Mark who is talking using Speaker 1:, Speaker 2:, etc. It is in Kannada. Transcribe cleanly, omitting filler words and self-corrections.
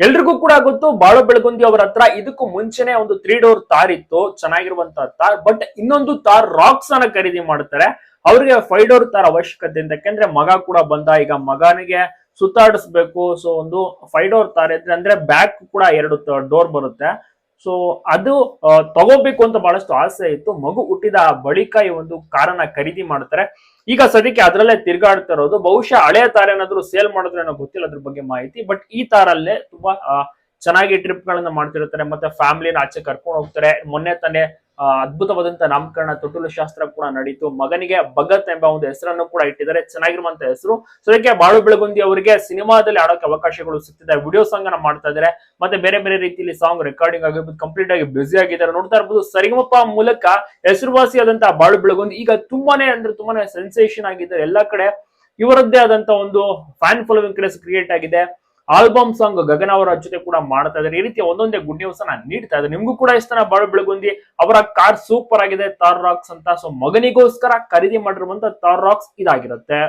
Speaker 1: ಎಲ್ರಿಗೂ ಕೂಡ ಗೊತ್ತು ಬಾಳು ಬೆಳಗುಂದಿ ಅವರ ಹತ್ರ ಇದಕ್ಕೂ ಮುಂಚೆನೆ ಒಂದು 3 ಡೋರ್ ತಾರ್ ಇತ್ತು, ಚೆನ್ನಾಗಿರುವಂತ ತಾರ್. ಬಟ್ ಇನ್ನೊಂದು ತಾರ್ ರಾಕ್ಸ್ ಅನ್ನ ಖರೀದಿ ಮಾಡ್ತಾರೆ. ಅವ್ರಿಗೆ 5 ಡೋರ್ ತಾರ್ ಅವಶ್ಯಕತೆ ಅಂತ, ಯಾಕಂದ್ರೆ ಮಗ ಕೂಡ ಬಂದ, ಈಗ ಮಗನಿಗೆ ಸುತ್ತಾಡಿಸ್ಬೇಕು. ಸೊ ಒಂದು 5 ಡೋರ್ ತಾರ್ ಇದ್ರೆ ಅಂದ್ರೆ ಬ್ಯಾಕ್ ಕೂಡ 2 ಡೋರ್ ಬರುತ್ತೆ. ಸೊ ಅದು ತಗೋಬೇಕು ಅಂತ ಬಹಳಷ್ಟು ಆಸೆ ಇತ್ತು. ಮಗು ಹುಟ್ಟಿದ ಬಳಿಕ ಈ ಒಂದು ಕಾರನ್ನ ಖರೀದಿ ಮಾಡ್ತಾರೆ. ಈಗ ಸದ್ಯಕ್ಕೆ ಅದರಲ್ಲೇ ತಿರ್ಗಾಡ್ತಾ ಇರೋದು. ಬಹುಶಃ ಹಳೆಯ ತಾರ ಏನಾದ್ರು ಸೇಲ್ ಮಾಡಿದ್ರೆ ಏನೋ ಗೊತ್ತಿಲ್ಲ ಅದ್ರ ಬಗ್ಗೆ ಮಾಹಿತಿ. ಬಟ್ ಈ ತಾರಲ್ಲೇ ತುಂಬಾ ಚೆನ್ನಾಗಿ ಟ್ರಿಪ್ ಗಳನ್ನ ಮಾಡ್ತಿರ್ತಾರೆ, ಮತ್ತೆ ಫ್ಯಾಮಿಲಿನ ಆಚೆ ಕರ್ಕೊಂಡು ಹೋಗ್ತಾರೆ. ಮೊನ್ನೆ ತಾನೇ ಅದ್ಭುತವಾದಂತ ನಾಮಕರಣ ತೊಟ್ಟಿಲು ಶಾಸ್ತ್ರ ಕೂಡ ನಡೀತು. ಮಗನಿಗೆ ಭಗತ್ ಎಂಬ ಒಂದು ಹೆಸರನ್ನು ಕೂಡ ಇಟ್ಟಿದ್ದಾರೆ, ಚೆನ್ನಾಗಿರುವಂತ ಹೆಸರು. ಸೊ ಅದಕ್ಕೆ ಬಾಳು ಬೆಳಗುಂದಿ ಅವರಿಗೆ ಸಿನಿಮಾದಲ್ಲಿ ಆಡೋಕೆ ಅವಕಾಶಗಳು ಸಿಗ್ತಿದೆ. ವಿಡಿಯೋ ಸಾಂಗ್ ಅನ್ನ ಮಾಡ್ತಾ ಇದ್ದಾರೆ, ಮತ್ತೆ ಬೇರೆ ಬೇರೆ ರೀತಿಯಲ್ಲಿ ಸಾಂಗ್ ರೆಕಾರ್ಡಿಂಗ್ ಆಗಿರ್ಬೋದು, ಕಂಪ್ಲೀಟ್ ಆಗಿ ಬ್ಯುಸಿ ಆಗಿದ್ದಾರೆ. ನೋಡ್ತಾ ಇರ್ಬೋದು, ಸರಿಗಮಪ ಮೂಲಕ ಹೆಸರುವಾಸಿಯಾದಂತಹ ಬಾಳು ಬೆಳಗುಂದಿ ಈಗ ತುಂಬಾನೇ ಸೆನ್ಸೇಷನ್ ಆಗಿದ್ದಾರೆ. ಎಲ್ಲಾ ಕಡೆ ಇವರದ್ದೇ ಆದಂತ ಒಂದು ಫ್ಯಾನ್ ಫಾಲೋವಿಂಗ್ ಕ್ರೇಜ್ ಕ್ರಿಯೇಟ್ ಆಗಿದೆ. ಆಲ್ಬಮ್ ಸಾಂಗ್ ಗಗನ ಅವರ ಜೊತೆ ಕೂಡ ಮಾಡ್ತಾ ಇದ್ದಾರೆ. ಈ ರೀತಿ ಒಂದೊಂದೇ ಗುಡ್ ನ್ಯೂಸ್ ಅನ್ನ ನೀಡ್ತಾ ಇದ್ದಾರೆ. ನಿಮ್ಗೂ ಕೂಡ ಇಷ್ಟನ ಬಾಳು ಬೆಳಗುಂದಿ ಅವರ ಕಾರ್ ಸೂಪರ್ ಆಗಿದೆ, ತಾರ್ ರಾಕ್ಸ್ ಅಂತ. ಸೊ ಮಗನಿಗೋಸ್ಕರ ಖರೀದಿ ಮಾಡಿರುವಂತ ತಾರ್ ರಾಕ್ಸ್ ಇದಾಗಿರುತ್ತೆ.